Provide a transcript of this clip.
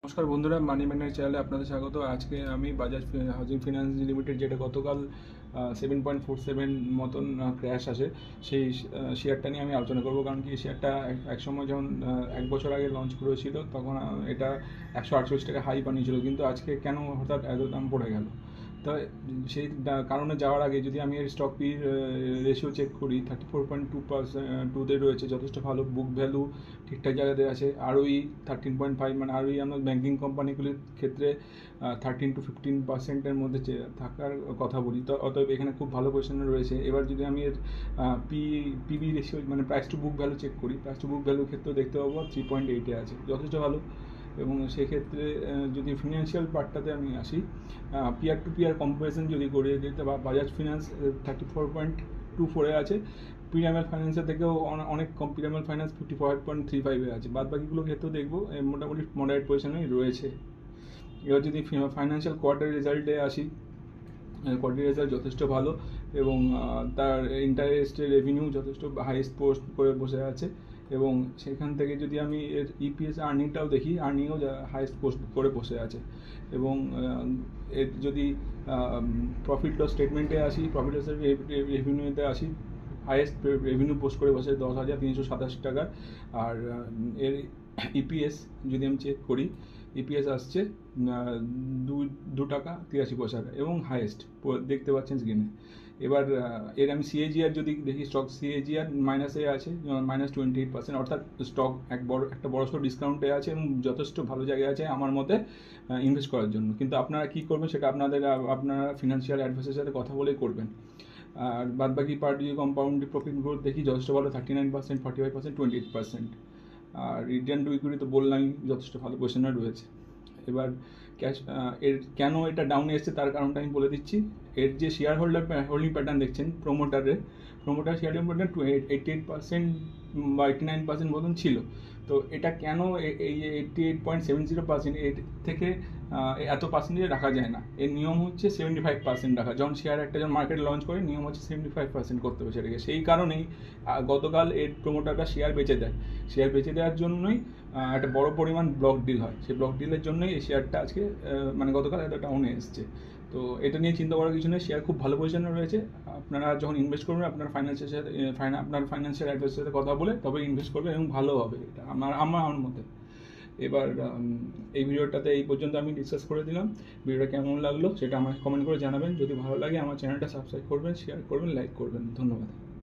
নমস্কার বন্ধুরা, মানি ম্যানের চ্যানেলে আপনাদের স্বাগত। আজকে আমি বাজাজ হাউজিং ফিনান্স লিমিটেড, যেটা গতকাল 7.47 মতন ক্র্যাশ আসে, সেই শেয়ারটা নিয়ে আমি আলোচনা করবো। কারণ কি, শেয়ারটা এক সময় যখন 1 বছর আগে লঞ্চ করেছিল তখন এটা 148 টাকা হাই বানিয়েছিল, কিন্তু আজকে কেন হঠাৎ এত দাম পড়ে গেল? তো সেই কারণে যাওয়ার আগে যদি আমি এর স্টক পি রেশিও চেক করি, 34.2%-তে রয়েছে, যথেষ্ট ভালো। বুক ভ্যালু ঠিকঠাক জায়গাতে আছে। আরওই 13.5, মানে আরওই আমরা ব্যাঙ্কিং কোম্পানিগুলির ক্ষেত্রে 13-15%-এর মধ্যে থাকার কথা বলি। তো অতএব এখানে খুব ভালো পজিশনে রয়েছে। এবার যদি আমি এর পিবি রেশিও, মানে price to book value check করি, প্রাইস টু বুক ভ্যালুর ক্ষেত্রে দেখতে পাবো 3.8-এ আছে, যথেষ্ট ভালো। এবং সেক্ষেত্রে যদি ফিনান্সিয়াল পার্টটাতে আমি আসি, পিয়ার টু পিয়ার কম্পারিজন যদি করি, যেটা বাজাজ ফিনান্স 34.24-এ আছে, পিরামেল ফাইন্যান্সের থেকেও অনেক কম। পিরামেল ফাইন্যান্স 55.35-এ আছে। বাদ বাকিগুলোর ক্ষেত্রেও দেখবো মোটামুটি মডারেট পজিশনেই রয়েছে। এবার যদি ফাইন্যান্সিয়াল কোয়ার্টার রেজাল্টে আসি, কোয়ার্টার রেজাল্ট যথেষ্ট ভালো, এবং তার ইন্টারেস্টের রেভিনিউ যথেষ্ট হাইয়েস্ট পোস্ট করে বসে আছে। এবং সেখান থেকে যদি আমি এর ইপিএস আর্নিংটাও দেখি, আর্নিংও হাইয়েস্ট পোস্ট করে বসে আছে। এবং এর যদি প্রফিট লস স্টেটমেন্টে আসি, প্রফিট লস রেভিনিউতে আসি, হাইয়েস্ট রেভিনিউ পোস্ট করে বসে 10,327 টাকার। আর এর ইপিএস যদি আমি চেক করি, ইপিএস আসছে 2 টাকা 83 পয়সা, এবং হাইয়েস্ট দেখতে পাচ্ছেন স্ক্রিনে। এবার এর আমি সিএজিআর যদি দেখি, স্টক সিএজিআর মাইনাসে আছে, -28%, অর্থাৎ স্টক একটা বড় সড়ো ডিসকাউন্টে আছে এবং যথেষ্ট ভালো জায়গায় আছে আমার মতে ইনভেস্ট করার জন্য। কিন্তু আপনারা কী করবেন সেটা আপনারা ফিনান্সিয়াল অ্যাডভাইসের সাথে কথা বলেই করবেন। আর বাদবাকি পার্টি কম্পাউন্ড প্রফিট গ্রোথ দেখি যথেষ্ট ভালো, 39%, 45%, 28%। আর রিটার্ন টু ইকুইটি তো বললামই, যথেষ্ট ভালো পজিশনে রয়েছে। এবার ক্যাশ এর কেন এটা ডাউনে এসছে তার কারণটা আমি বলে দিচ্ছি। এর যে শেয়ার হোল্ডিং প্যাটার্ন দেখছেন, প্রোমোটার শেয়ার হোল্ডিং প্যাটার্ন 88% বা 89% মতন ছিল। তো এটা কেন এই 88.70%, এর থেকে এত পার্সেন্টেজ রাখা যায় না। এর নিয়ম হচ্ছে 75% রাখা। যখন যখন মার্কেটে লঞ্চ করে, নিয়ম হচ্ছে 75% করতে হবে সেটাকে। সেই কারণেই গতকাল এর প্রোমোটাররা শেয়ার বেচে দেয়। শেয়ার বেচে দেওয়ার জন্যই একটা বড় পরিমাণ ব্লক ডিল হয়। সেই ব্লক ডিলের জন্যই এই শেয়ারটা আজকে মানে গতকাল এত ডাউনে এসছে। তো এটা নিয়ে চিন্তা করার কিছু নেই, শেয়ার খুব ভালো পজিশনে রয়েছে। আপনারা যখন ইনভেস্ট করবেন, আপনার ফাইন্যান্সিয়াল অ্যাডভাইসের সাথে কথা বলে তবে ইনভেস্ট করবেন, এবং ভালো হবে। এটা আমার মতে। এবার এই ভিডিওটাতে এই পর্যন্ত আমি ডিসকাস করে দিলাম। ভিডিওটা কেমন লাগলো সেটা আমাকে কমেন্ট করে জানাবেন। যদি ভালো লাগে আমার চ্যানেলটা সাবস্ক্রাইব করবেন, শেয়ার করবেন, লাইক করবেন। ধন্যবাদ।